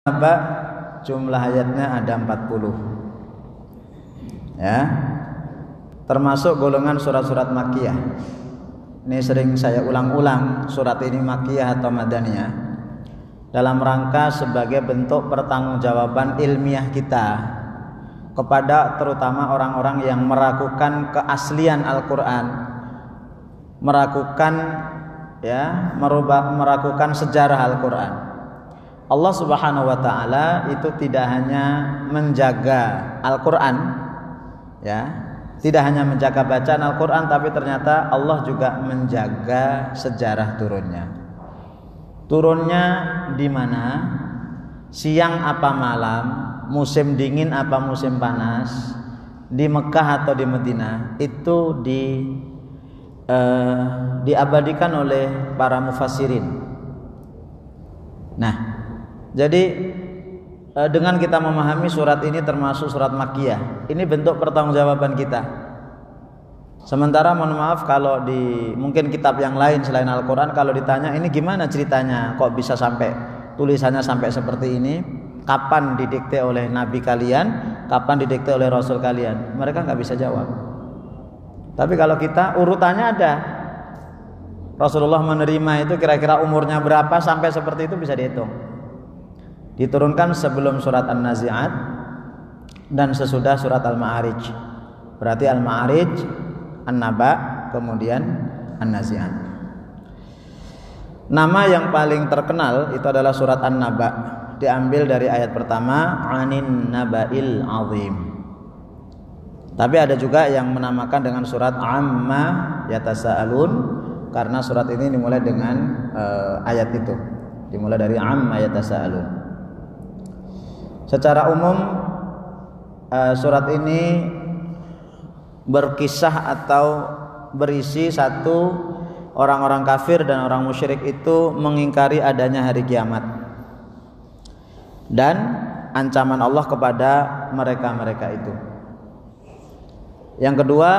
Naba jumlah ayatnya ada 40 ya, termasuk golongan surat-surat Makkiyah. Ini sering saya ulang-ulang, surat ini Makkiyah atau Madaniyah, dalam rangka sebagai bentuk pertanggungjawaban ilmiah kita kepada terutama orang-orang yang meragukan keaslian Al-Quran, meragukan sejarah Al-Quran. Allah Subhanahu wa taala itu tidak hanya menjaga Al-Qur'an ya, tidak hanya menjaga bacaan Al-Qur'an, tapi ternyata Allah juga menjaga sejarah turunnya. Turunnya di mana? Siang apa malam, musim dingin apa musim panas, di Mekah atau di Madinah, itu diabadikan oleh para mufassirin. Nah, jadi dengan kita memahami surat ini termasuk surat Makkiyah, ini bentuk pertanggungjawaban kita. Sementara mohon maaf kalau di mungkin kitab yang lain selain Al-Quran, kalau ditanya ini gimana ceritanya, kok bisa sampai tulisannya sampai seperti ini, kapan didikte oleh Nabi kalian, kapan didikte oleh Rasul kalian, mereka nggak bisa jawab. Tapi kalau kita urutannya ada, Rasulullah menerima itu kira-kira umurnya berapa sampai seperti itu bisa dihitung. Diturunkan sebelum surat An-Nazi'at dan sesudah surat Al-Ma'arij. Berarti Al-Ma'arij, An-Naba, kemudian An-Nazi'at. Nama yang paling terkenal itu adalah surat An-Naba, diambil dari ayat pertama, Anin Naba'il Azim. Tapi ada juga yang menamakan dengan surat Amma Yatasa'alun, karena surat ini dimulai dengan ayat itu, dimulai dari Amma Yatasa'alun. Secara umum surat ini berkisah atau berisi satu, orang-orang kafir dan orang musyrik itu mengingkari adanya hari kiamat dan ancaman Allah kepada mereka-mereka itu. Yang kedua,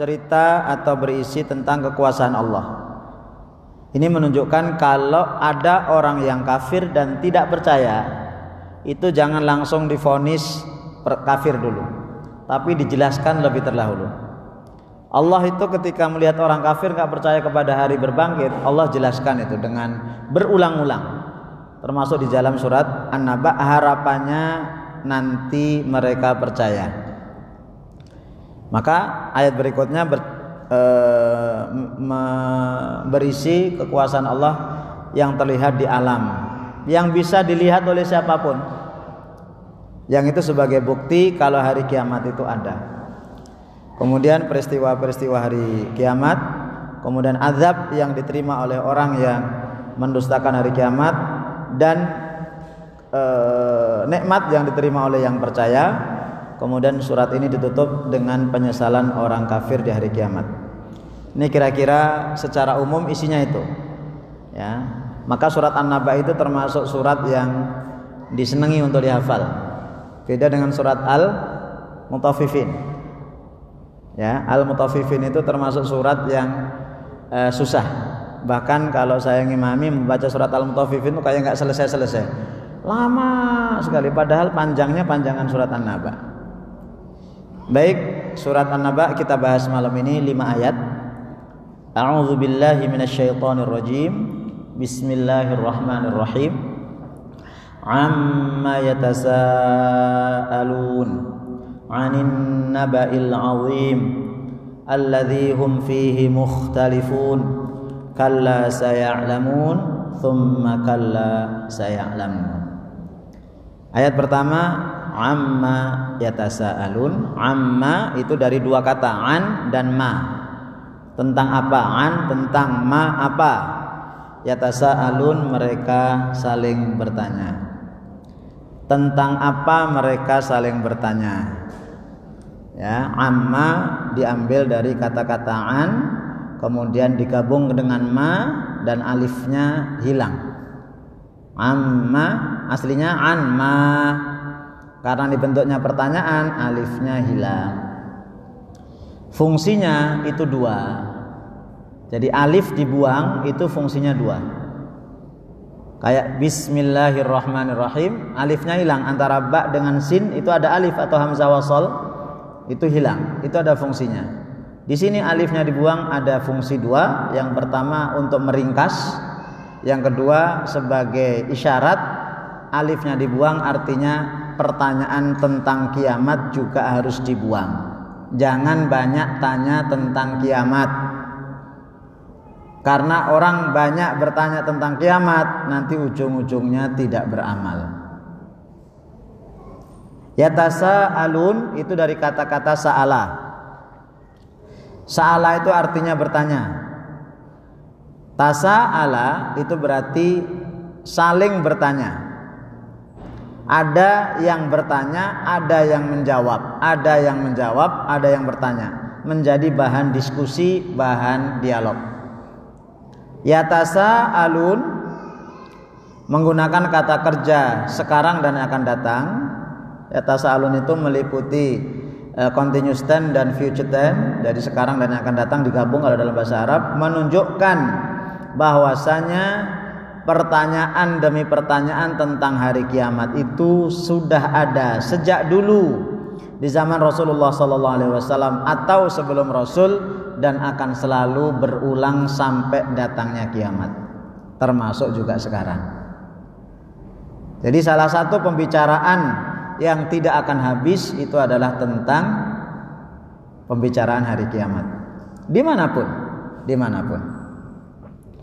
cerita atau berisi tentang kekuasaan Allah. Ini menunjukkan kalau ada orang yang kafir dan tidak percaya, itu jangan langsung divonis kafir dulu, tapi dijelaskan lebih terdahulu. Allah itu ketika melihat orang kafir gak percaya kepada hari berbangkit, Allah jelaskan itu dengan berulang-ulang, termasuk di dalam surat An-Naba, harapannya nanti mereka percaya. Maka ayat berikutnya berisi kekuasaan Allah yang terlihat di alam, yang bisa dilihat oleh siapapun, yang itu sebagai bukti kalau hari kiamat itu ada. Kemudian peristiwa-peristiwa hari kiamat, kemudian azab yang diterima oleh orang yang mendustakan hari kiamat, dan nikmat yang diterima oleh yang percaya. Kemudian surat ini ditutup dengan penyesalan orang kafir di hari kiamat. Ini kira-kira secara umum isinya itu ya. Maka surat An-Naba itu termasuk surat yang disenangi untuk dihafal. Beda dengan surat Al-Mutaffifin. Ya, Al-Mutaffifin itu termasuk surat yang susah. Bahkan kalau saya ngimami membaca surat Al-Mutaffifin itu kayak nggak selesai-selesai. Lama sekali, padahal panjangnya panjangan surat An-Naba. Baik, surat An-Naba kita bahas malam ini 5 ayat. A'udzu billahi minasyaitonir rajim. Bismillahirrahmanirrahim. Amma yatasaalun 'anin naba'il 'azim alladzi hum fihi mukhtalifun kalla saya'lamun thumma kalla saya'lamun. Ayat pertama, amma yatasaalun. Amma itu dari dua kata, an dan ma. Tentang apa? An, tentang. Ma, apa? Yatasaalun, mereka saling bertanya. Tentang apa mereka saling bertanya? Ya, amma diambil dari kata-kata an, kemudian digabung dengan ma dan alifnya hilang. Amma aslinya an ma, karena dibentuknya pertanyaan, alifnya hilang. Fungsinya itu 2. Jadi alif dibuang itu fungsinya 2. Kayak bismillahirrahmanirrahim, alifnya hilang, antara ba dengan sin itu ada alif atau hamzah wasol, itu hilang, itu ada fungsinya. Di sini alifnya dibuang, ada fungsi dua. Yang pertama untuk meringkas, yang kedua sebagai isyarat. Alifnya dibuang artinya pertanyaan tentang kiamat juga harus dibuang. Jangan banyak tanya tentang kiamat, karena orang banyak bertanya tentang kiamat, nanti ujung-ujungnya tidak beramal. Yatasa'alun itu dari kata-kata sa'ala. Sa'ala itu artinya bertanya. Tasa'ala itu berarti saling bertanya. Ada yang bertanya, ada yang menjawab, ada yang menjawab, ada yang bertanya. Menjadi bahan diskusi, bahan dialog. Yatasa'alun menggunakan kata kerja sekarang dan akan datang. Yatasa'alun itu meliputi continuous tense dan future tense, dari sekarang dan yang akan datang digabung kalau dalam bahasa Arab, menunjukkan bahwasanya pertanyaan demi pertanyaan tentang hari kiamat itu sudah ada sejak dulu di zaman Rasulullah SAW atau sebelum Rasul, dan akan selalu berulang sampai datangnya kiamat, termasuk juga sekarang. Jadi salah satu pembicaraan yang tidak akan habis itu adalah tentang pembicaraan hari kiamat, dimanapun.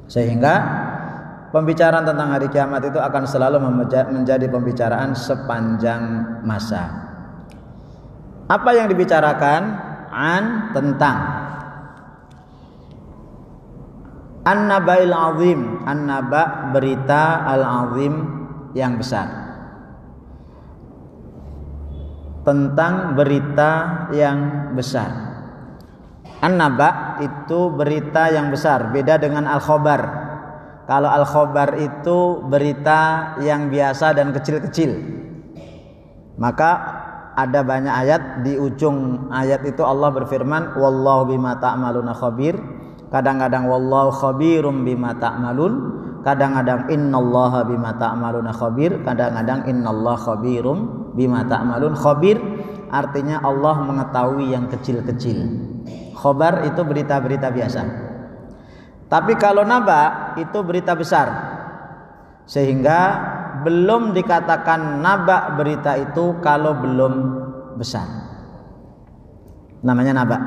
Sehingga pembicaraan tentang hari kiamat itu akan selalu menjadi pembicaraan sepanjang masa. Apa yang dibicarakan? Tentang An-Naba'il Azim. An-Naba, berita, Al-Azim, yang besar. Tentang berita yang besar. An-Naba itu berita yang besar, beda dengan Al-Khobar. Kalau Al-Khobar itu berita yang biasa dan kecil-kecil. Maka ada banyak ayat, di ujung ayat itu Allah berfirman, wallahu bima ta'maluna khabir. Kadang-kadang wallahu khabirum bima ta'malun, kadang-kadang innallaha bima ta'maluna khabir, kadang-kadang innallaha khabirum bima ta'malun. Khabir artinya Allah mengetahui yang kecil-kecil. Khobar itu berita-berita biasa. Tapi kalau naba itu berita besar, sehingga belum dikatakan naba berita itu kalau belum besar, namanya naba.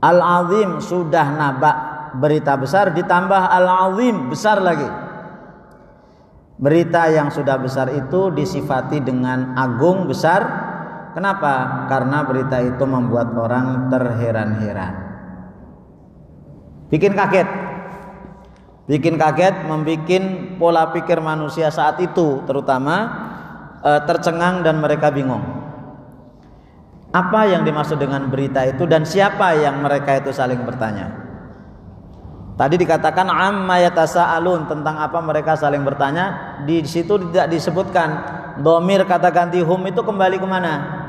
Al-Azim sudah naba, berita besar, ditambah Al-Azim, besar lagi. Berita yang sudah besar itu disifati dengan agung, besar. Kenapa? Karena berita itu membuat orang terheran-heran, bikin kaget, membuat pola pikir manusia saat itu terutama tercengang dan mereka bingung. Apa yang dimaksud dengan berita itu dan siapa yang mereka itu saling bertanya? Tadi dikatakan amma yatasa'alun, tentang apa mereka saling bertanya. Di situ tidak disebutkan dhamir kata ganti hum itu kembali kemana.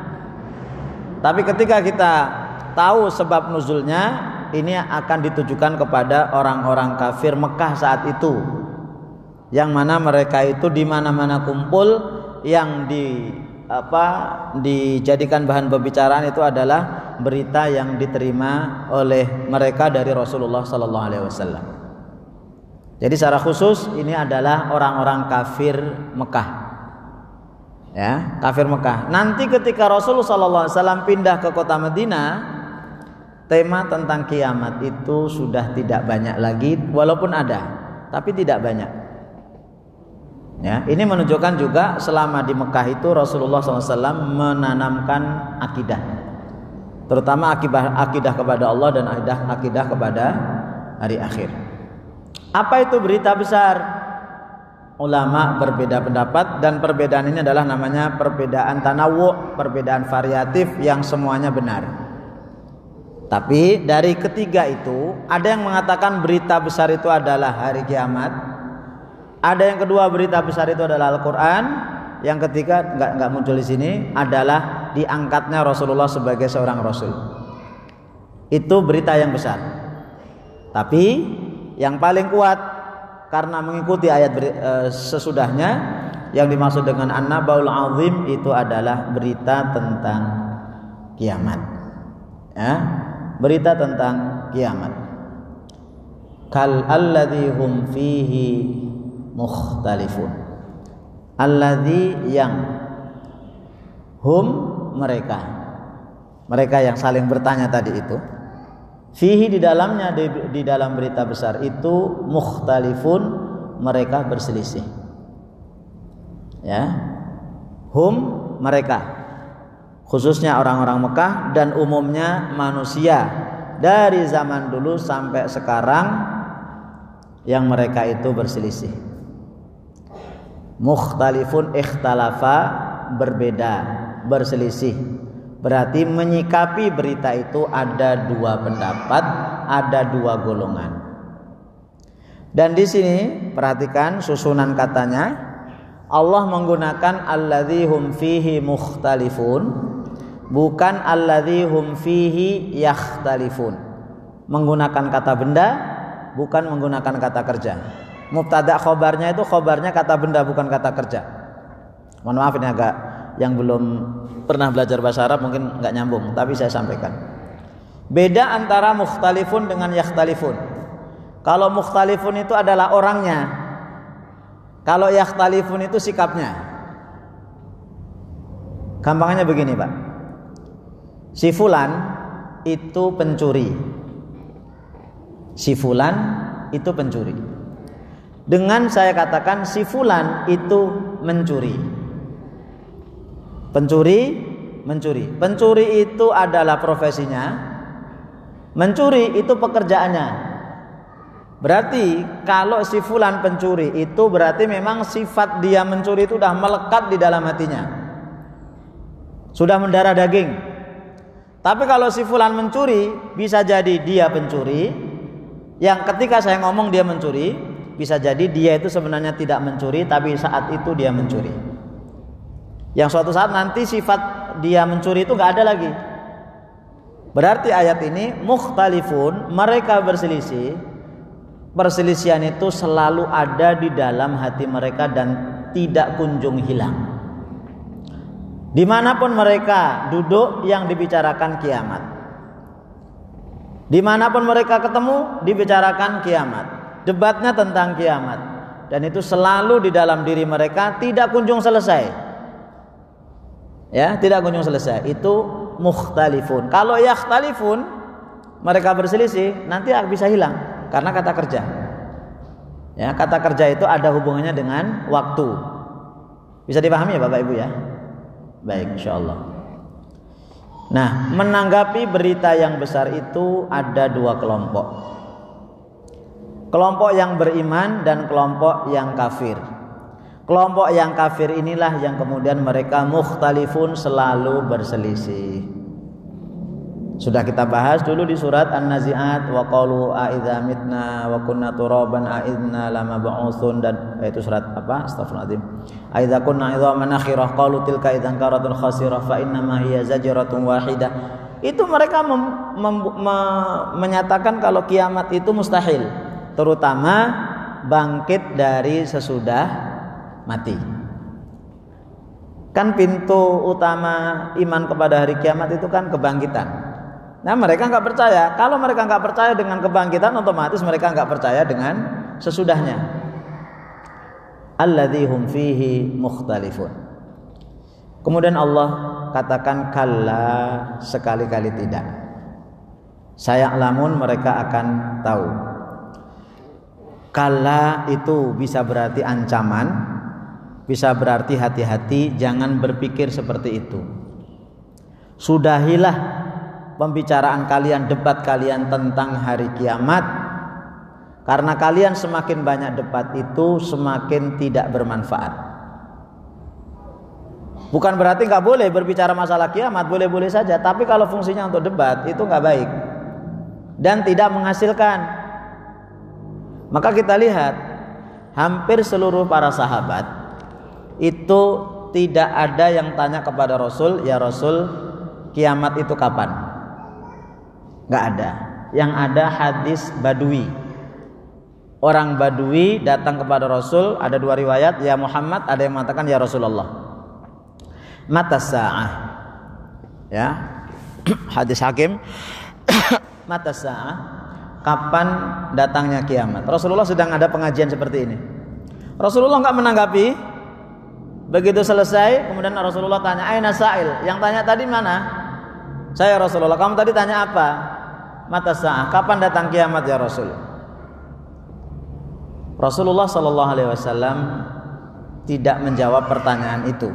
Tapi ketika kita tahu sebab nuzulnya, ini akan ditujukan kepada orang-orang kafir Mekah saat itu, yang mana mereka itu di mana-mana kumpul. Yang dijadikan bahan pembicaraan itu adalah berita yang diterima oleh mereka dari Rasulullah SAW. Jadi secara khusus ini adalah orang-orang kafir Mekah, ya, kafir Mekah. Nanti ketika Rasulullah SAW pindah ke kota Madinah, tema tentang kiamat itu sudah tidak banyak lagi, walaupun ada, tapi tidak banyak. Ya, ini menunjukkan juga selama di Mekah itu Rasulullah SAW menanamkan akidah, terutama akidah kepada Allah dan akidah kepada hari akhir. Apa itu berita besar? Ulama berbeda pendapat, dan perbedaan ini adalah namanya perbedaan tanawu', perbedaan variatif yang semuanya benar. Tapi dari ketiga itu ada yang mengatakan berita besar itu adalah hari kiamat. Ada yang kedua, berita besar itu adalah Al-Quran. Yang ketiga nggak muncul di sini, adalah diangkatnya Rasulullah sebagai seorang Rasul. Itu berita yang besar. Tapi yang paling kuat karena mengikuti ayat sesudahnya. Yang dimaksud dengan an-nabaul azim itu adalah berita tentang kiamat. Ya, berita tentang kiamat. Kal alladzi hum fihi mukhtalifun. Alladzi yang hum mereka yang saling bertanya tadi itu. Fihi di dalamnya, di dalam berita besar itu mukhtalifun, mereka berselisih. Ya, hum mereka, khususnya orang-orang Mekah dan umumnya manusia dari zaman dulu sampai sekarang yang mereka itu berselisih. Mukhtalifun ikhtalafa, berbeda, berselisih. Berarti menyikapi berita itu ada dua pendapat, ada dua golongan. Dan di sini perhatikan susunan katanya. Allah menggunakan alladzi hum fihi mukhtalifun, bukan alladzi hum fihi yakhtalifun. Menggunakan kata benda, bukan menggunakan kata kerja. Mubtada khobarnya itu khobarnya kata benda, bukan kata kerja. Mohon maaf ini agak, yang belum pernah belajar bahasa Arab mungkin nggak nyambung, tapi saya sampaikan. Beda antara mukhtalifun dengan yakhtalifun. Kalau mukhtalifun itu adalah orangnya, kalau yakhtalifun itu sikapnya. Gampangnya begini Pak, si fulan itu pencuri, si fulan itu pencuri. Dengan saya katakan si fulan itu mencuri. Mencuri itu adalah profesinya, mencuri itu pekerjaannya. Berarti kalau si fulan pencuri itu berarti memang sifat dia mencuri itu sudah melekat di dalam hatinya, sudah mendarah daging. Tapi kalau si fulan mencuri, bisa jadi dia pencuri, yang ketika saya ngomong dia mencuri, bisa jadi dia itu sebenarnya tidak mencuri, tapi saat itu dia mencuri. Yang suatu saat nanti sifat dia mencuri itu nggak ada lagi. Berarti ayat ini mukhtalifun, mereka berselisih. Perselisihan itu selalu ada di dalam hati mereka dan tidak kunjung hilang. Dimanapun mereka duduk, yang dibicarakan kiamat. Dimanapun mereka ketemu, dibicarakan kiamat. Debatnya tentang kiamat. Dan itu selalu di dalam diri mereka, tidak kunjung selesai. Ya, tidak kunjung selesai. Itu mukhtalifun. Kalau yakhtalifun, mereka berselisih, nanti bisa hilang. Karena kata kerja, ya, kata kerja itu ada hubungannya dengan waktu. Bisa dipahami ya Bapak Ibu ya? Baik, insyaallah. Nah, menanggapi berita yang besar itu ada dua kelompok. Kelompok yang beriman dan kelompok yang kafir. Kelompok yang kafir inilah yang kemudian mereka mukhtalifun, selalu berselisih. Sudah kita bahas dulu di surat An-Nazi'at, wa qalu a idza mitna wa kunna turaban a idna lamab'utsun, dan itu surat apa? Astagfirullahaladzim. A idza kunna idzaman nakhirah qalu tilka idzan karatun khasirah fa inna ma hiya zajratun wahidah. Itu mereka menyatakan kalau kiamat itu mustahil, terutama bangkit dari sesudah mati. Kan pintu utama iman kepada hari kiamat itu kan kebangkitan. Nah, mereka nggak percaya. Kalau mereka nggak percaya dengan kebangkitan, otomatis mereka nggak percaya dengan sesudahnya. Alladzi hum fihi mukhtalifun. Kemudian Allah katakan kalla, sekali-kali tidak. Saya'lamun, mereka akan tahu. Kalla itu bisa berarti ancaman, bisa berarti hati-hati, jangan berpikir seperti itu. Sudahilah pembicaraan kalian, debat kalian tentang hari kiamat, karena kalian semakin banyak debat itu semakin tidak bermanfaat. Bukan berarti nggak boleh berbicara masalah kiamat, boleh-boleh saja, tapi kalau fungsinya untuk debat itu nggak baik dan tidak menghasilkan. Maka kita lihat hampir seluruh para sahabat itu tidak ada yang tanya kepada Rasul, ya Rasul, kiamat itu kapan? Nggak ada. Yang ada hadis Badui. orang Badui datang kepada Rasul, ada dua riwayat, ya Muhammad, ada yang mengatakan ya Rasulullah. Mata sa'ah. Ya. Hadis Hakim. Mata sa'ah. Kapan datangnya kiamat? Rasulullah sedang ada pengajian seperti ini. Rasulullah enggak menanggapi. Begitu selesai, kemudian Rasulullah tanya, "Aina sa'il?" Yang tanya tadi mana? "Saya Rasulullah." "Kamu tadi tanya apa?" "Mata sa'ah." "Kapan datang kiamat ya Rasul?" Rasulullah sallallahu alaihi wasallam tidak menjawab pertanyaan itu.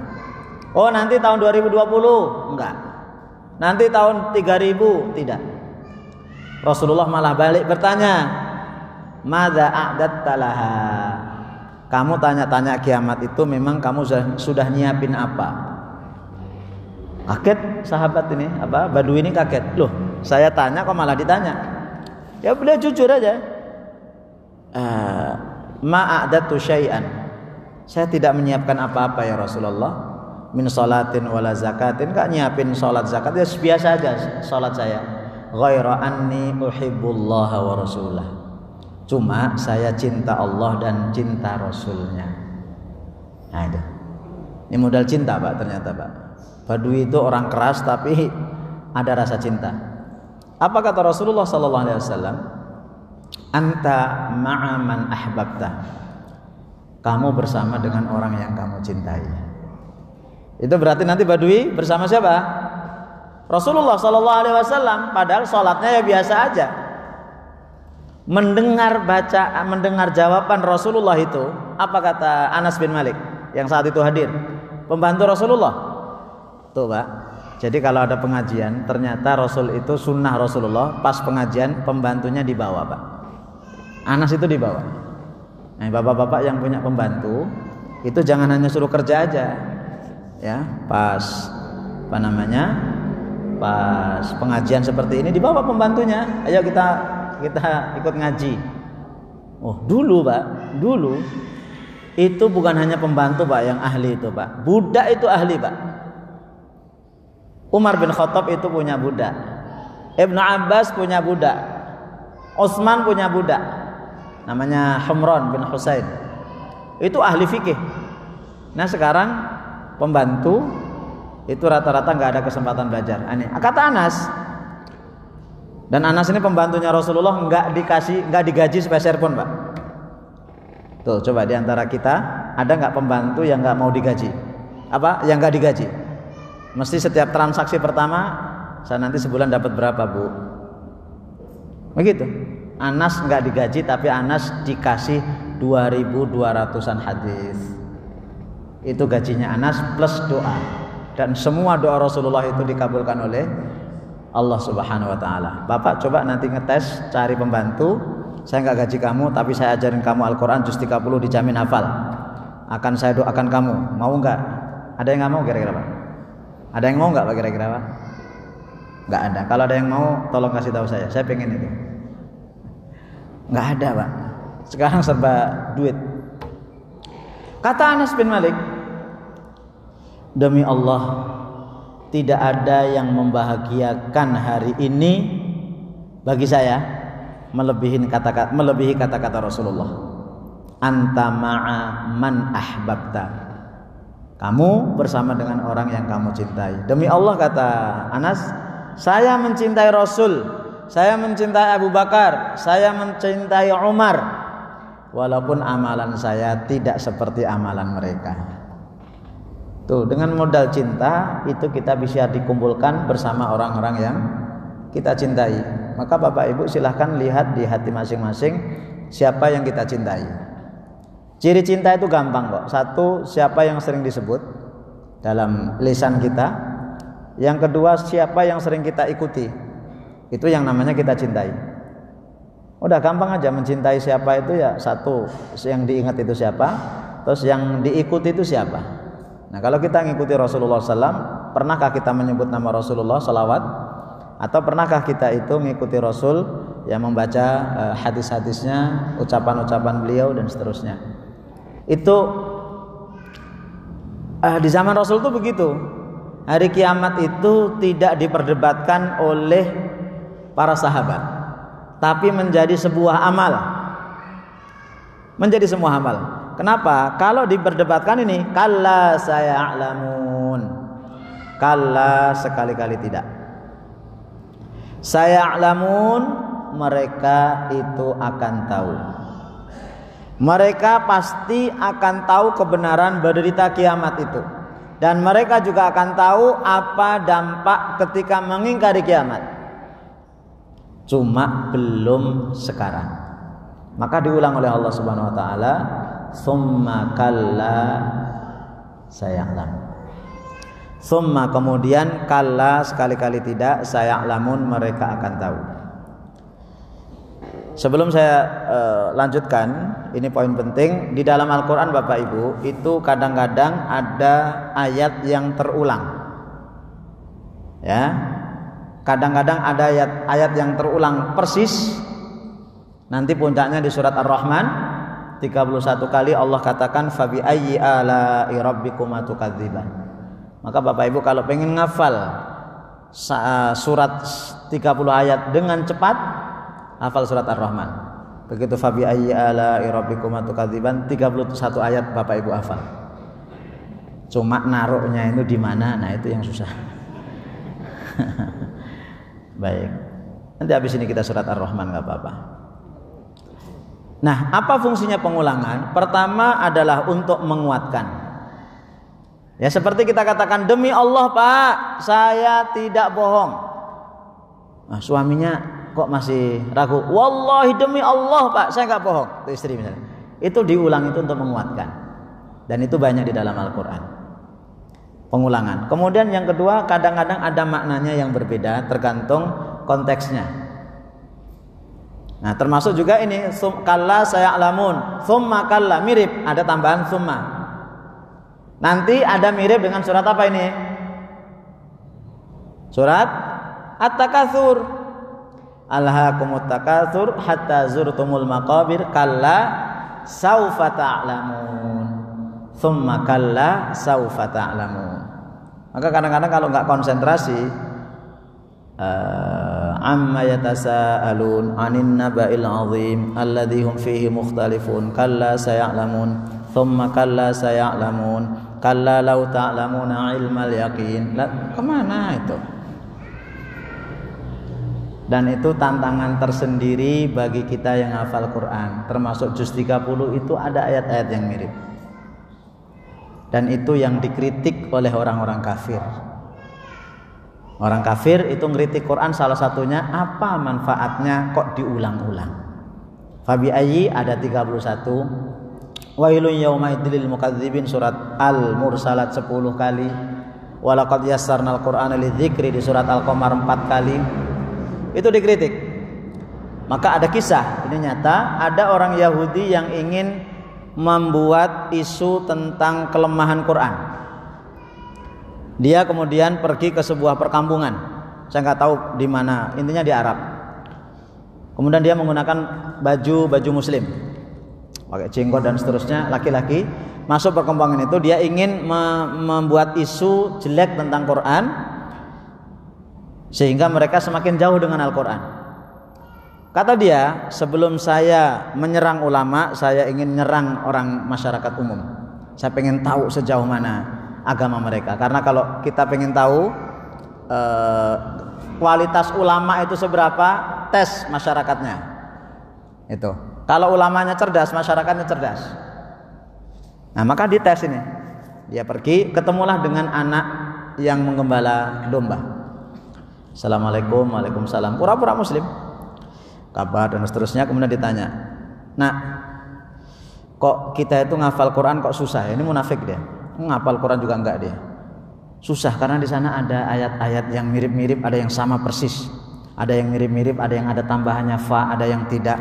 "Oh, nanti tahun 2020?" Enggak. "Nanti tahun 3000?" Tidak. Rasulullah malah balik bertanya, "Madza a'datta laha?" Kamu tanya-tanya kiamat itu memang kamu sudah nyiapin apa? Kaget sahabat ini, Badui ini kaget. Loh, saya tanya kok malah ditanya. Ya beliau jujur aja. Ma'adatu syai'an. Saya tidak menyiapkan apa-apa ya Rasulullah. Min sholatin wala zakatin, enggak nyiapin sholat zakat, ya biasa aja sholat saya. Ghaira anni uhibbullaha wa rasulah. Cuma saya cinta Allah dan cinta Rasulnya. Nah itu. Ini modal cinta Pak, ternyata Pak. Badui itu orang keras tapi ada rasa cinta. Apa kata Rasulullah sallallahu alaihi wasallam? Anta ma'a man ahbabta. Kamu bersama dengan orang yang kamu cintai. Itu berarti nanti Badui bersama siapa? Rasulullah sallallahu alaihi wasallam. Padahal sholatnya ya biasa aja. Mendengar jawaban Rasulullah itu, apa kata Anas bin Malik yang saat itu hadir, pembantu Rasulullah. Tuh Pak. Jadi kalau ada pengajian, ternyata Rasul itu sunnah Rasulullah, pas pengajian pembantunya dibawa Pak. Anas itu dibawa. Nah, bapak-bapak yang punya pembantu itu jangan hanya suruh kerja aja, ya. Pas pas pengajian seperti ini dibawa pembantunya. Ayo kita ikut ngaji. Oh dulu Pak, dulu itu bukan hanya pembantu Pak yang ahli itu Pak, budak itu ahli Pak. Umar bin Khattab itu punya budak, Ibnu Abbas punya budak, Utsman punya budak, namanya Humran bin Husain, itu ahli fikih. Nah sekarang pembantu itu rata-rata nggak ada kesempatan belajar. Aneh. Kata Anas. Dan Anas ini pembantunya Rasulullah, nggak digaji sepeser pun Pak. Tuh coba diantara kita ada nggak pembantu yang nggak mau digaji? Yang nggak digaji? Mesti setiap transaksi pertama, saya nanti sebulan dapat berapa Bu? Begitu. Anas nggak digaji tapi Anas dikasih 2.200-an hadis. Itu gajinya Anas plus doa. Dan semua doa Rasulullah itu dikabulkan oleh Allah Subhanahu wa taala. Bapak coba nanti ngetes cari pembantu, saya enggak gaji kamu tapi saya ajarin kamu Al-Qur'an juz 30 dijamin hafal. Akan saya doakan kamu. Mau enggak? Ada yang enggak mau kira-kira Pak? Ada yang mau enggak Pak kira-kira Pak? Enggak ada. Kalau ada yang mau tolong kasih tahu saya. Saya pengen itu. Enggak ada Pak. Sekarang serba duit. Kata Anas bin Malik, demi Allah, tidak ada yang membahagiakan hari ini bagi saya melebihi kata-kata Rasulullah. Anta ma'a man ahbabta. Kamu bersama dengan orang yang kamu cintai. Demi Allah kata Anas, saya mencintai Rasul, saya mencintai Abu Bakar, saya mencintai Umar, walaupun amalan saya tidak seperti amalan mereka. Tuh, dengan modal cinta itu kita bisa dikumpulkan bersama orang-orang yang kita cintai. Maka Bapak Ibu silahkan lihat di hati masing-masing siapa yang kita cintai. Ciri cinta itu gampang kok. Satu, siapa yang sering disebut dalam lisan kita. Yang kedua, siapa yang sering kita ikuti. Itu yang namanya kita cintai. Udah gampang aja mencintai siapa itu ya. Satu, yang diingat itu siapa. Terus yang diikuti itu siapa. Nah kalau kita mengikuti Rasulullah SAW, pernahkah kita menyebut nama Rasulullah salawat? Atau pernahkah kita itu mengikuti Rasul yang membaca hadis-hadisnya, ucapan-ucapan beliau dan seterusnya? Itu di zaman Rasul itu begitu. Hari kiamat itu tidak diperdebatkan oleh para sahabat, tapi menjadi sebuah amal. menjadi semua hafal. Kenapa? Kalau diperdebatkan ini, kalla saya'lamun. Kalla, sekali-kali tidak. Saya'lamun, mereka itu akan tahu. Mereka pasti akan tahu kebenaran berita kiamat itu. Dan mereka juga akan tahu apa dampak ketika mengingkari kiamat. Cuma belum sekarang. Maka diulang oleh Allah Subhanahu wa taala, "Tsumma kalla saya'lam." Tsumma, kemudian, kalla, sekali-kali tidak, saya'lamun, mereka akan tahu. Sebelum saya lanjutkan, ini poin penting. Di dalam Al-Quran Bapak Ibu, itu kadang-kadang ada ayat yang terulang. Ya, kadang-kadang ada ayat yang terulang persis. Nanti puncaknya di surat Ar-Rahman 31 kali Allah katakan fabi ayyi ala'i rabbikuma tukadziban. Maka Bapak Ibu kalau pengen ngafal surat 30 ayat dengan cepat, hafal surat Ar-Rahman. Begitu fabi ayyi ala'i rabbikuma tukadziban, 31 ayat Bapak Ibu hafal. Cuma naruhnya itu di mana? Nah, itu yang susah. Baik. Nanti habis ini kita surat Ar-Rahman, enggak apa-apa. Nah, apa fungsinya pengulangan? Pertama adalah untuk menguatkan. Ya, seperti kita katakan, demi Allah Pak, saya tidak bohong. Nah, suaminya kok masih ragu. Wallahi demi Allah Pak, saya nggak bohong. Itu istri misalnya. Itu diulang itu untuk menguatkan. Dan itu banyak di dalam Al-Quran. Pengulangan. Kemudian yang kedua, kadang-kadang ada maknanya yang berbeda tergantung konteksnya. Nah, termasuk juga ini kalla saya'lamun, tsumma kalla, mirip, ada tambahan tsumma. Nanti ada mirip dengan surat apa ini? Surat At-Takatsur. Alhaakumut takatsur hatta zurtumul maqabir, kalla saufa ta'lamun, tsumma kalla saufa ta'lamun. Maka kadang-kadang kalau enggak konsentrasi, amma yatasaalun 'anin naba'il 'azim alladzi hum fihi mukhtalifun, kalla saya'lamun, tsumma kalla saya'lamun, kalla law ta'lamuna 'ilmal yaqin. Kemana itu? Dan itu tantangan tersendiri bagi kita yang hafal Quran. Termasuk juz 30 itu ada ayat-ayat yang mirip. Dan itu yang dikritik oleh orang-orang kafir. Orang kafir itu ngeritik Quran, salah satunya apa manfaatnya kok diulang-ulang. Fabi ayyi ada 31. Wailun yaumaidil lil mukadzibin surat Al-Mursalat 10 kali. Walaqad yassarnal Qur'ana lidzikri di surat Al-Qamar 4 kali. Itu dikritik. Maka ada kisah, ini nyata, ada orang Yahudi yang ingin membuat isu tentang kelemahan Quran. Dia kemudian pergi ke sebuah perkampungan, saya nggak tahu di mana, intinya di Arab. Kemudian dia menggunakan baju Muslim, pakai jenggot dan seterusnya, laki-laki masuk perkampungan itu. Dia ingin membuat isu jelek tentang Quran sehingga mereka semakin jauh dengan Al-Quran. Kata dia, sebelum saya menyerang ulama, saya ingin menyerang orang masyarakat umum. Saya pengen tahu sejauh mana agama mereka. Karena kalau kita pengen tahu kualitas ulama itu seberapa, tes masyarakatnya. Itu. Kalau ulamanya cerdas, masyarakatnya cerdas. Nah, maka dites ini. Dia pergi, ketemulah dengan anak yang menggembala domba. Assalamualaikum, waalaikumsalam. Pura-pura Muslim, kabar dan seterusnya. Kemudian ditanya, nah, kok kita itu ngafal Quran kok susah ya? Ini munafik dia. Ngapal Quran juga enggak dia. Susah karena di sana ada ayat-ayat yang mirip-mirip, ada yang sama persis, ada yang mirip-mirip, ada yang ada tambahannya fa, ada yang tidak.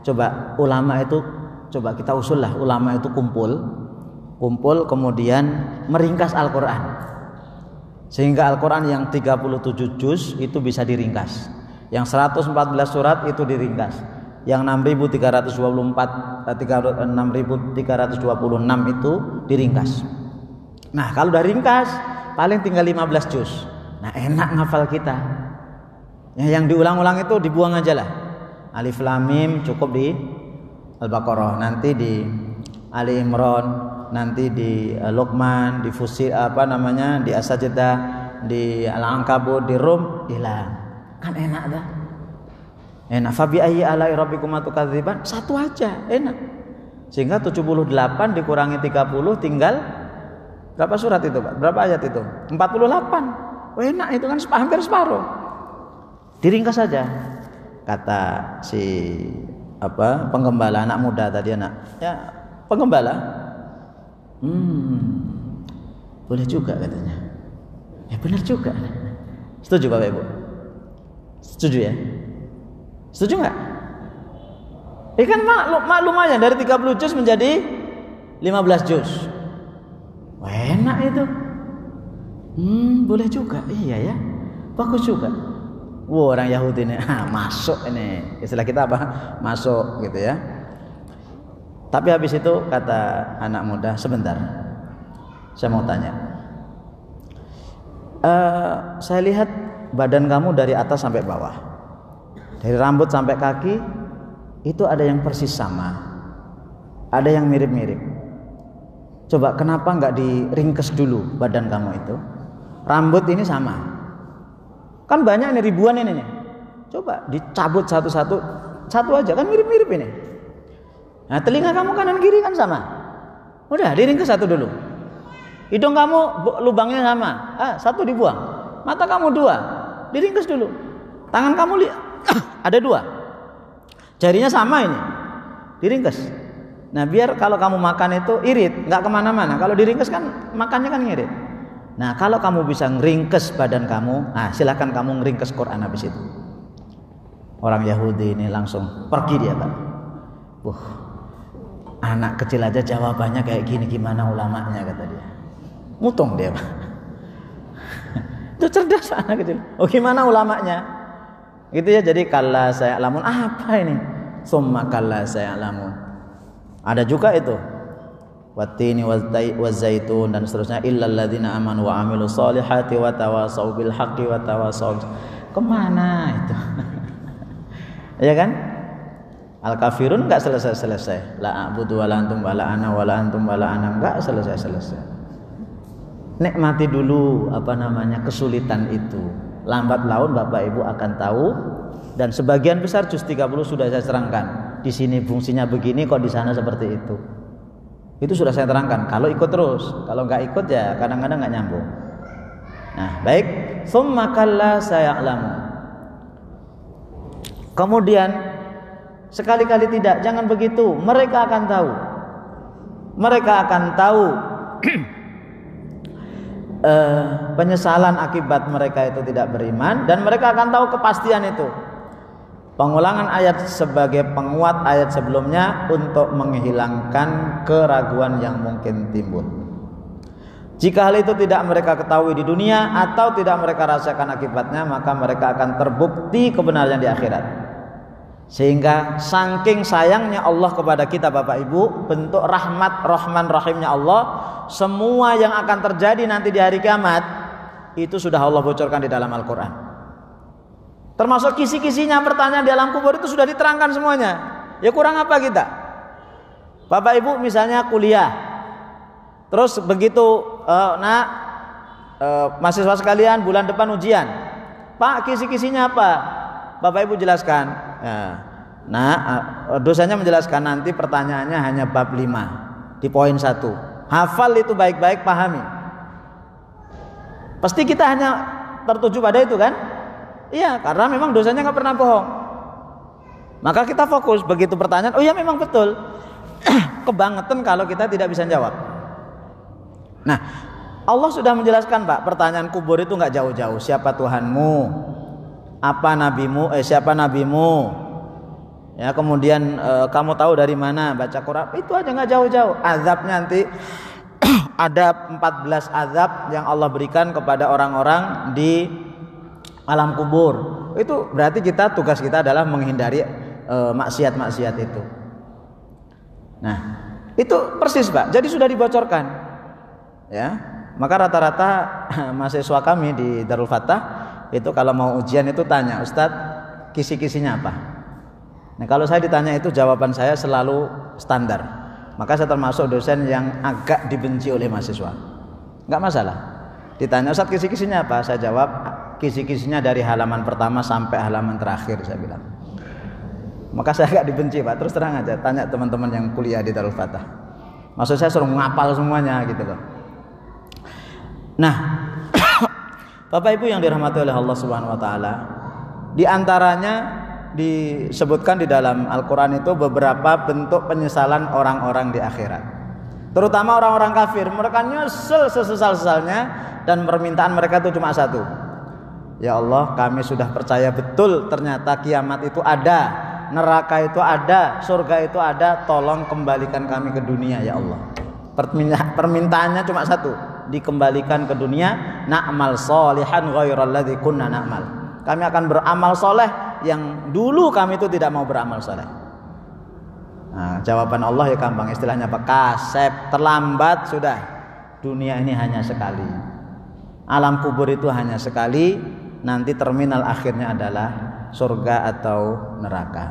Coba ulama itu, coba kita usul lah, ulama itu kumpul kemudian meringkas Al-Quran. Sehingga Al-Quran yang 37 juz itu bisa diringkas. Yang 114 surat itu diringkas. Yang 6.326 itu diringkas. Nah, kalau udah ringkas paling tinggal 15 juz. Nah, enak ngafal kita. Yang diulang-ulang itu dibuang aja lah. Alif lam mim cukup Al-Baqarah, nanti di Ali Imran, nanti di Luqman, di Fusil di As-Sajdah, di Al-Ankabut, di Rum, hilang. Kan enak dah. Enak. Fa bi ayyi ala'i rabbikuma tukadziban? Satu aja, enak. Sehingga 78 dikurangi 30 tinggal berapa surat itu, Pak? Berapa ayat itu? 48. Oh, enak itu kan hampir separuh. Diringkas saja. Kata si penggembala anak muda tadi penggembala. Boleh juga katanya. Ya benar juga. Setuju Bapak Ibu? Setuju ya? Setuju enggak? Kan maklum aja dari 30 juz menjadi 15 juz. Wah, enak itu. Boleh juga. Iya ya. Bagus juga. Wah, orang Yahudi ini masuk ini. Istilah kita apa? Masuk gitu ya. Tapi habis itu kata anak muda, sebentar. Saya mau tanya. Saya lihat badan kamu dari atas sampai bawah. Dari rambut sampai kaki itu ada yang persis sama. Ada yang mirip-mirip. Coba kenapa enggak diringkes dulu badan kamu itu? Rambut ini sama. Kan banyak nih, ribuan ini nih. Coba dicabut satu-satu, satu aja kan mirip-mirip ini. Nah, telinga kamu kanan kiri kan sama. Udah diringkes satu dulu. Hidung kamu lubangnya sama. Satu dibuang. Mata kamu 2. Diringkes dulu. Tangan kamu ada 2. Jarinya sama ini. Diringkes. Nah, biar kalau kamu makan itu irit, nggak kemana-mana. Kalau diringkes kan makannya kan ngirit. Nah, kalau kamu bisa ngeringkes badan kamu, silakan kamu ngeringkes Quran habis itu. Orang Yahudi ini langsung pergi dia, Pak. Anak kecil aja jawabannya kayak gini, gimana ulamanya, kata dia. Mutung dia, Pak. Itu cerdas anak kecil. Oh, gimana ulamanya? Gitu ya. Jadi kalla saya'lamun, apa ini? Summa kalla saya'lamun. Ada juga itu. Wattini wazaitun dan seterusnya, illal ladzina amanu wa amilus solihati wa tawasau bil haqqi wa tawasau. Kemana itu? Ya kan? Al-kafirun enggak selesai-selesai. La a'budu wa la antum wa la ana wa la antum wa la ana, enggak selesai-selesai. Nikmati dulu kesulitan itu. Lambat laun Bapak Ibu akan tahu, dan sebagian besar juz 30 sudah saya terangkan. Di sini fungsinya begini, kok di sana seperti itu. Itu sudah saya terangkan. Kalau ikut terus, kalau nggak ikut ya kadang-kadang nggak nyambung. Nah, baik. Tsumma kalla saya'lamu. Kemudian sekali-kali tidak, jangan begitu. Mereka akan tahu. Mereka akan tahu penyesalan akibat mereka itu tidak beriman, dan mereka akan tahu kepastian itu. Pengulangan ayat sebagai penguat ayat sebelumnya untuk menghilangkan keraguan yang mungkin timbul. Jika hal itu tidak mereka ketahui di dunia atau tidak mereka rasakan akibatnya, maka mereka akan terbukti kebenarannya di akhirat. Sehingga saking sayangnya Allah kepada kita Bapak Ibu, bentuk rahmat Rahman Rahimnya Allah, semua yang akan terjadi nanti di hari kiamat itu sudah Allah bocorkan di dalam Al-Quran. Termasuk kisi-kisinya, pertanyaan di alam kubur itu sudah diterangkan semuanya. Ya kurang apa kita? Bapak Ibu misalnya kuliah, terus begitu mahasiswa sekalian bulan depan ujian. Pak, kisi-kisinya apa? Bapak Ibu jelaskan. Dosanya menjelaskan, nanti pertanyaannya hanya bab 5 di poin 1. Hafal itu baik-baik, pahami. Pasti kita hanya tertuju pada itu kan? Iya, karena memang dosanya nggak pernah bohong. Maka kita fokus, begitu pertanyaan, oh iya memang betul. Kebangetan kalau kita tidak bisa jawab. Nah, Allah sudah menjelaskan, Pak, pertanyaan kubur itu nggak jauh-jauh. Siapa Tuhanmu? Apa nabimu? Siapa nabimu? Ya, kemudian kamu tahu dari mana? Baca Quran. Itu aja nggak jauh-jauh. Azabnya nanti ada 14 azab yang Allah berikan kepada orang-orang di alam kubur. Itu berarti tugas kita adalah menghindari maksiat-maksiat itu. Nah, itu persis, Pak. Jadi sudah dibocorkan. Ya. Maka rata-rata mahasiswa kami di Darul Fatah itu kalau mau ujian itu tanya, Ustadz, kisi-kisinya apa? Nah, kalau saya ditanya itu jawaban saya selalu standar. Maka saya termasuk dosen yang agak dibenci oleh mahasiswa. Enggak masalah. Ditanya, Ustaz kisi-kisinya apa? Saya jawab, kisi-kisinya dari halaman pertama sampai halaman terakhir, saya bilang. Maka saya agak dibenci, Pak. Terus terang aja, tanya teman-teman yang kuliah di Darul Fatah. Maksud saya suruh ngapal semuanya gitu loh. Nah, Bapak Ibu yang dirahmati oleh Allah Subhanahu wa taala, di antaranya disebutkan di dalam Al-Qur'an itu beberapa bentuk penyesalan orang-orang di akhirat. Terutama orang-orang kafir, mereka nyesel sesesal-sesalnya dan permintaan mereka itu cuma satu. Ya Allah, kami sudah percaya betul ternyata kiamat itu ada, neraka itu ada, surga itu ada, tolong kembalikan kami ke dunia ya Allah. Permintaannya cuma satu, dikembalikan ke dunia, na'mal sholihan ghairal ladzi kunna na'mal. Kami akan beramal soleh yang dulu kami itu tidak mau beramal soleh. Nah, jawaban Allah ya gampang, istilahnya apa? Kasep, terlambat sudah. Dunia ini hanya sekali. Alam kubur itu hanya sekali, nanti terminal akhirnya adalah surga atau neraka.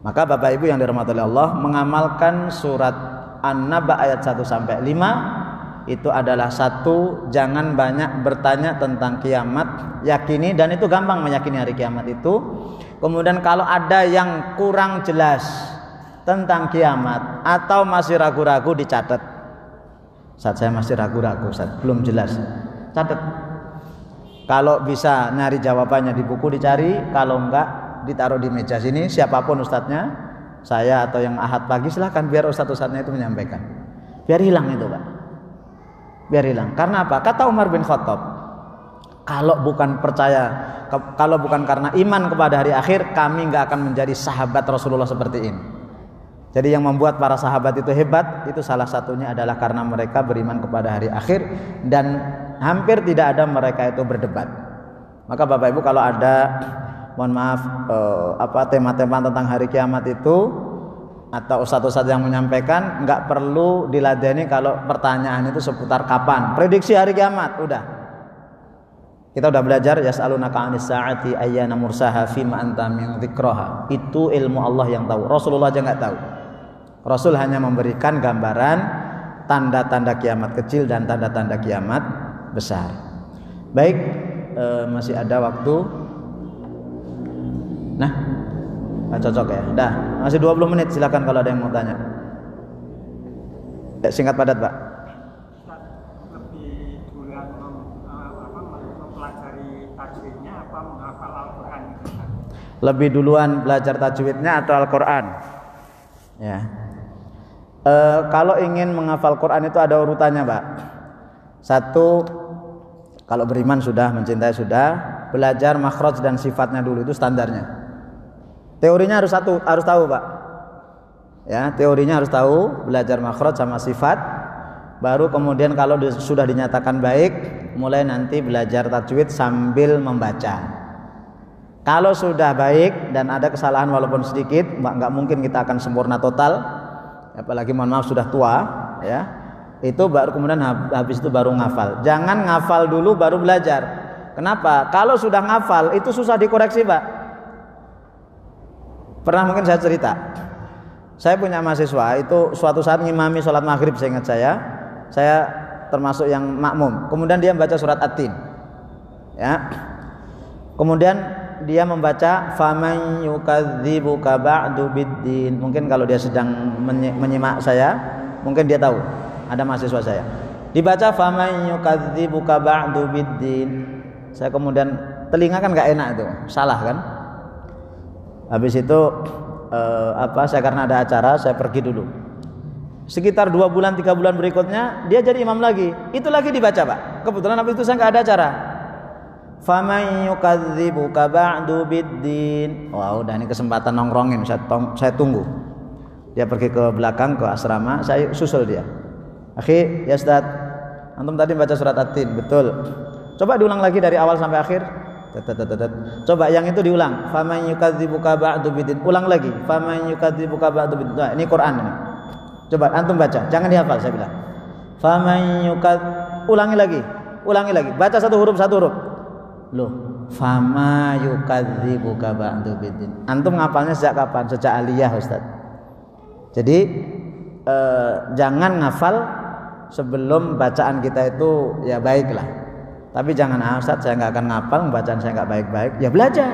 Maka Bapak Ibu yang dirahmati oleh Allah, mengamalkan surat An-Naba ayat 1 sampai 5 itu adalah satu, jangan banyak bertanya tentang kiamat, yakini, dan itu gampang meyakini hari kiamat itu. Kemudian kalau ada yang kurang jelas tentang kiamat atau masih ragu-ragu, dicatat. Saat saya masih ragu-ragu, saat belum jelas, catat. Kalau bisa nyari jawabannya di buku dicari, kalau enggak ditaruh di meja sini, siapapun ustadznya, saya atau yang ahad pagi, silahkan biar ustadz-ustadznya itu menyampaikan. Biar hilang itu Pak, biar hilang. Karena apa? Kata Umar bin Khattab, kalau bukan percaya, kalau bukan karena iman kepada hari akhir, kami enggak akan menjadi sahabat Rasulullah seperti ini. Jadi yang membuat para sahabat itu hebat, itu salah satunya adalah karena mereka beriman kepada hari akhir dan hampir tidak ada mereka itu berdebat. Maka Bapak Ibu kalau ada, mohon maaf, tema-tema tentang hari kiamat itu atau ustadz-ustadz yang menyampaikan, nggak perlu diladeni kalau pertanyaan itu seputar kapan, prediksi hari kiamat, udah. Kita udah belajar yas'alunaka 'anis sa'ati ayyana mursaha fima anta min dzikraha. Itu ilmu Allah yang tahu. Rasulullah aja nggak tahu. Rasul hanya memberikan gambaran tanda-tanda kiamat kecil dan tanda-tanda kiamat besar. Baik, masih ada waktu. Nah, cocok ya. Dah, masih 20 menit. Silakan kalau ada yang mau tanya. Singkat padat, Pak. Lebih duluan mempelajari tajwidnya apa menghafal Al-Quran? Lebih duluan belajar tajwidnya atau Al-Quran? Ya. Kalau ingin menghafal Quran itu ada urutannya, Pak. Satu, kalau beriman sudah, mencintai sudah, belajar makhraj dan sifatnya dulu, itu standarnya. Teorinya harus tahu, Pak. Ya, teorinya harus tahu, belajar makhraj sama sifat. Baru kemudian kalau sudah dinyatakan baik, mulai nanti belajar tajwid sambil membaca. Kalau sudah baik dan ada kesalahan walaupun sedikit, nggak mungkin kita akan sempurna total. Apalagi mohon maaf sudah tua, ya. Itu baru kemudian habis itu baru ngafal. Jangan ngafal dulu baru belajar. Kenapa? Kalau sudah ngafal itu susah dikoreksi, Pak. Pernah mungkin saya cerita. Saya punya mahasiswa itu suatu saat ngimami sholat maghrib, saya ingat saya termasuk yang makmum. Kemudian dia membaca surat At-Tin, ya. Kemudian dia membaca faman yukadzibuka ba'du biddin. Mungkin kalau dia sedang menyimak saya, mungkin dia tahu. Ada mahasiswa saya. Dibaca faman yukadzibuka ba'du biddin. Saya kemudian telinga kan enggak enak itu. Salah kan? Habis itu saya karena ada acara, saya pergi dulu. Sekitar 2 bulan 3 bulan berikutnya dia jadi imam lagi. Itu lagi dibaca, Pak. Kebetulan habis itu saya enggak ada acara. Faman yukadzibuka ba'du biddin. Wah, udah ini kesempatan nongkrongin, saya tunggu. Dia pergi ke belakang ke asrama, saya susul dia. Akhi, ya Ustaz, antum tadi baca surat At-Tin, betul. Coba diulang lagi dari awal sampai akhir. Coba yang itu diulang. Faman yukadzibuka ba'du biddin. Ulang lagi. Faman yukadzibuka ba'du biddin. Nah, ini Quran ini. Coba antum baca, jangan dihafal saya bilang. Faman ulangi lagi. Baca satu huruf. Loh, fama yukadzibuka ba'du biddin. Antum ngapalnya sejak kapan? Sejak aliyah, Ustaz. Jadi jangan ngafal sebelum bacaan kita itu ya baiklah. Tapi jangan, Ustaz saya nggak akan ngapal, bacaan saya nggak baik-baik. Ya belajar.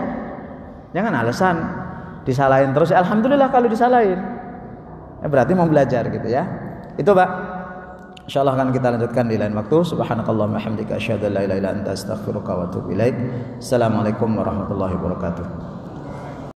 Jangan alasan disalahin terus. Alhamdulillah kalau disalahin. Ya berarti mau belajar gitu ya. Itu Pak. Insyaallah akan kita lanjutkan di lain waktu. Subhanakallahumma hamdika asyhadu an la ilaha illa anta astaghfiruka wa atubu ilaik. Assalamualaikum warahmatullahi wabarakatuh.